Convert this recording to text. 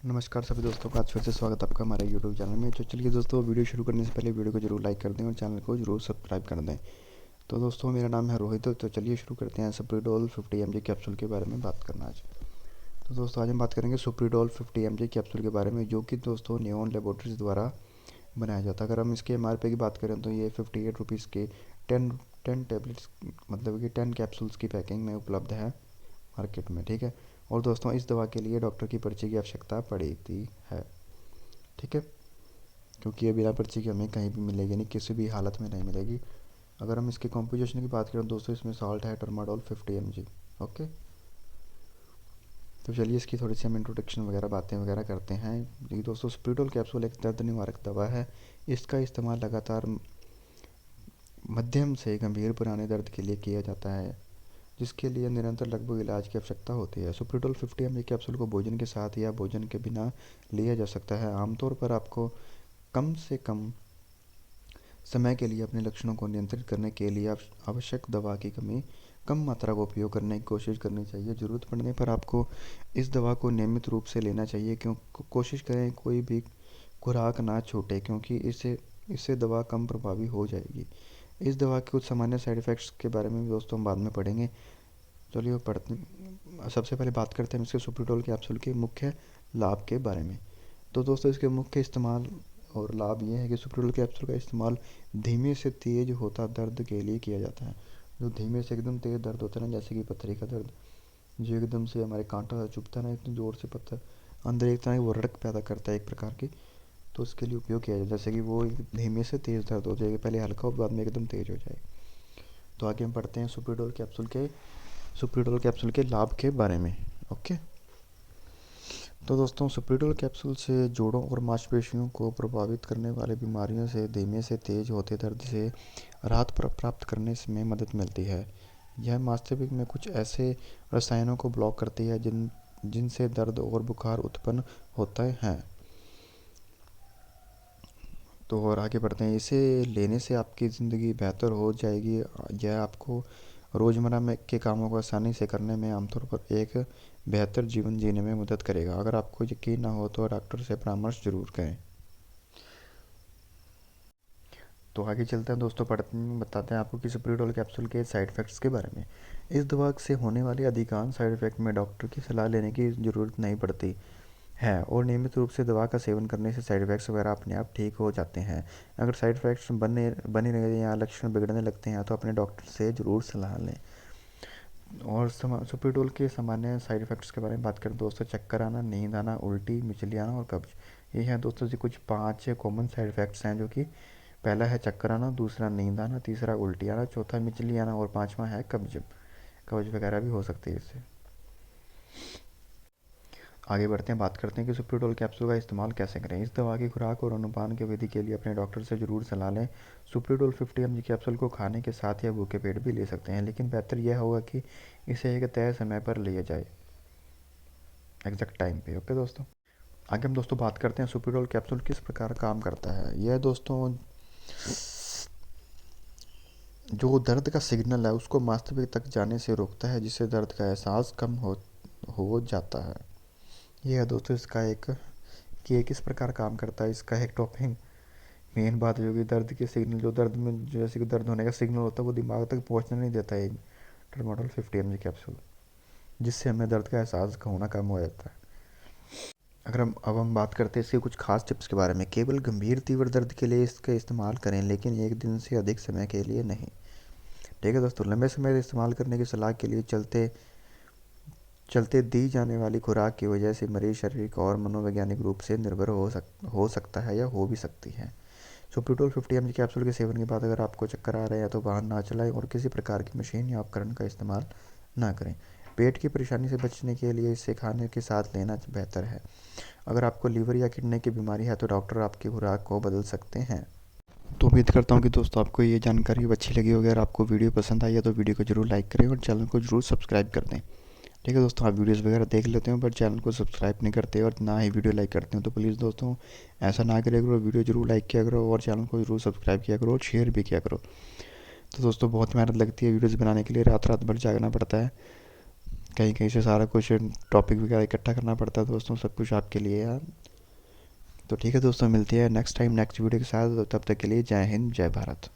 नमस्कार सभी दोस्तों का आज फिर से स्वागत है आपका हमारे यूट्यूब चैनल में। तो चलिए दोस्तों, वीडियो शुरू करने से पहले वीडियो को जरूर लाइक कर दें और चैनल को जरूर सब्सक्राइब कर दें। तो दोस्तों, मेरा नाम है रोहित। तो चलिए शुरू करते हैं सुप्रीडोल 50 mg कैप्सूल के बारे में बात करना आज। तो दोस्तों, आज हम बात करेंगे सुप्रीडोल 50 mg कैप्सूल के बारे में, जो कि दोस्तों नियॉन लेबोरेटरीज द्वारा बनाया जाता है। अगर हम इसके MRP की बात करें तो ये 58 रुपीज़ के 10 टैबलेट्स मतलब कि 10 कैप्सूल्स की पैकिंग में उपलब्ध है मार्केट में, ठीक है। और दोस्तों, इस दवा के लिए डॉक्टर की पर्ची की आवश्यकता पड़ती है, ठीक है, क्योंकि ये बिना पर्ची के हमें कहीं भी मिलेगी नहीं, किसी भी हालत में नहीं मिलेगी। अगर हम इसके कॉम्पोजिशन की बात करें दोस्तों, इसमें सॉल्ट है टर्माडोल 50 mg। ओके, तो चलिए इसकी थोड़ी सी हम इंट्रोडक्शन वगैरह बातें वगैरह करते हैं। ये दोस्तों, सुप्रीडोल कैप्सूल एक दर्द निवारक दवा है। इसका इस्तेमाल लगातार मध्यम से गंभीर पुराने दर्द के लिए किया जाता है, जिसके लिए निरंतर लगभग इलाज की आवश्यकता होती है। सुप्रीडोल 50 mg कैप्सूल को भोजन के साथ या भोजन के बिना लिया जा सकता है। आमतौर पर आपको कम से कम समय के लिए अपने लक्षणों को नियंत्रित करने के लिए आवश्यक दवा की कम मात्रा का उपयोग करने की कोशिश करनी चाहिए। ज़रूरत पड़ने पर आपको इस दवा को नियमित रूप से लेना चाहिए। कोशिश करें कोई भी खुराक ना छूटे, क्योंकि इससे दवा कम प्रभावी हो जाएगी। इस दवा के कुछ सामान्य साइड इफ़ेक्ट्स के बारे में भी दोस्तों हम बाद में पढ़ेंगे। चलिए पढ़ते सबसे पहले बात करते हैं इसके सुप्रीडोल कैप्सूल के मुख्य लाभ के बारे में। तो दोस्तों, इसके मुख्य इस्तेमाल और लाभ ये है कि सुप्रीडोल कैप्सूल का इस्तेमाल धीमे से तेज होता दर्द के लिए किया जाता है। जो धीमे से एकदम तेज दर्द होता है ना, जैसे कि पथरी का दर्द, जो एकदम से हमारे कांटा चुभता है ना, इतनी ज़ोर से पत्थर अंदर एक तरह की वो रड़क पैदा करता है एक प्रकार की, तो उसके लिए उपयोग किया जाए, जैसे कि वो धीमे से तेज़ दर्द हो जाएगा, पहले हल्का और बाद में एकदम तेज हो जाए। तो आगे हम पढ़ते हैं सुप्रीडोल कैप्सूल के लाभ के बारे में। ओके, तो दोस्तों, सुप्रीडोल कैप्सूल से जोड़ों और मांसपेशियों को प्रभावित करने वाली बीमारियों से धीमे से तेज होते दर्द से राहत प्राप्त करने में मदद मिलती है। यह वास्तविक में कुछ ऐसे रसायनों को ब्लॉक करती है जिनसे दर्द और बुखार उत्पन्न होते हैं। तो और आगे बढ़ते हैं। इसे लेने से आपकी ज़िंदगी बेहतर हो जाएगी। यह आपको रोज़मर्रा में के कामों को आसानी से करने में, आमतौर पर एक बेहतर जीवन जीने में मदद करेगा। अगर आपको यकीन ना हो तो डॉक्टर से परामर्श जरूर करें। तो आगे चलते हैं दोस्तों, बताते हैं आपको कि सुप्रीडोल कैप्सूल के साइड इफ़ेक्ट्स के बारे में। इस दवा से होने वाले अधिकांश साइड इफ़ेक्ट में डॉक्टर की सलाह लेने की ज़रूरत नहीं पड़ती है, और नियमित रूप से दवा का सेवन करने से साइड इफ़ेक्ट्स वगैरह अपने आप ठीक हो जाते हैं। अगर साइड इफ़ेक्ट्स बने रहे या लक्षण बिगड़ने लगते हैं तो अपने डॉक्टर से ज़रूर सलाह लें। और सुप्रीडोल के सामान्य साइड इफ़ेक्ट्स के बारे में बात करें दोस्तों, चक्कर आना, नींद आना, उल्टी, मिचली आना और कब्ज। ये हैं दोस्तों जी कुछ 5 कॉमन साइड इफ़ेक्ट्स हैं, जो कि पहला है चक्कर आना, दूसरा नींद आना, तीसरा उल्टी आना, चौथा मिचली आना और पाँचवा है कब्ज वगैरह भी हो सकती है इससे। आगे बढ़ते हैं, बात करते हैं कि सुप्रीडोल कैप्सूल का इस्तेमाल कैसे करें। इस दवा की खुराक और अनुपान की विधि के लिए अपने डॉक्टर से ज़रूर सलाह लें। सुप्रीडोल 50 mg कैप्सूल को खाने के साथ या भूखे पेट भी ले सकते हैं, लेकिन बेहतर यह होगा कि इसे एक तय समय पर लिया जाए, एग्जैक्ट टाइम पे। ओके दोस्तों, आगे हम दोस्तों बात करते हैं सुप्रीडोल कैप्सूल किस प्रकार काम करता है। यह दोस्तों जो दर्द का सिग्नल है उसको मस्तिष्क तक जाने से रोकता है, जिससे दर्द का एहसास कम हो जाता है। यह है दोस्तों इसका एक कि ये किस प्रकार काम करता है, इसका एक टॉपिक मेन बात जो कि दर्द के सिग्नल, जो दर्द में जैसे कि दर्द होने का सिग्नल होता है वो दिमाग तक पहुंचने नहीं देता है ट्रामाडोल 50 mg कैप्सूल, जिससे हमें दर्द का एहसास होना कम हो जाता है। अगर हम बात करते हैं इसके कुछ खास टिप्स के बारे में। केवल गंभीर तीव्र दर्द के लिए इसका इस्तेमाल करें, लेकिन एक दिन से अधिक समय के लिए नहीं, ठीक है दोस्तों। लंबे समय इस्तेमाल करने की सलाह के लिए चलते दी जाने वाली खुराक की वजह से मरीज शारीरिक और मनोवैज्ञानिक रूप से निर्भर हो सकता है या हो भी सकती है। सुप्रीडोल 50 mg कैप्सूल के सेवन के बाद अगर आपको चक्कर आ रहे हैं तो वाहन ना चलाएं और किसी प्रकार की मशीन या उपकरण का इस्तेमाल ना करें। पेट की परेशानी से बचने के लिए इसे खाने के साथ लेना बेहतर है। अगर आपको लीवर या किडनी की बीमारी है तो डॉक्टर आपकी खुराक को बदल सकते हैं। तो उम्मीद करता हूँ कि दोस्तों आपको ये जानकारी अच्छी लगी होगी। अगर आपको वीडियो पसंद आई है तो वीडियो को जरूर लाइक करें और चैनल को जरूर सब्सक्राइब कर दें, ठीक है दोस्तों। आप वीडियोस वगैरह देख लेते हो बट चैनल को सब्सक्राइब नहीं करते और ना ही वीडियो लाइक करते हो, तो प्लीज़ दोस्तों ऐसा ना करिए करो, वीडियो जरूर लाइक किया करो और चैनल को जरूर सब्सक्राइब किया करो और शेयर भी किया करो। तो दोस्तों बहुत मेहनत लगती है वीडियोज़ बनाने के लिए, रात रात भर जागना पड़ता है, कहीं कहीं से सारा कुछ टॉपिक वगैरह इकट्ठा करना पड़ता है दोस्तों, सब कुछ आपके लिए यार। तो ठीक है दोस्तों, मिलती है नेक्स्ट टाइम नेक्स्ट वीडियो के साथ। तब तक के लिए जय हिंद, जय भारत।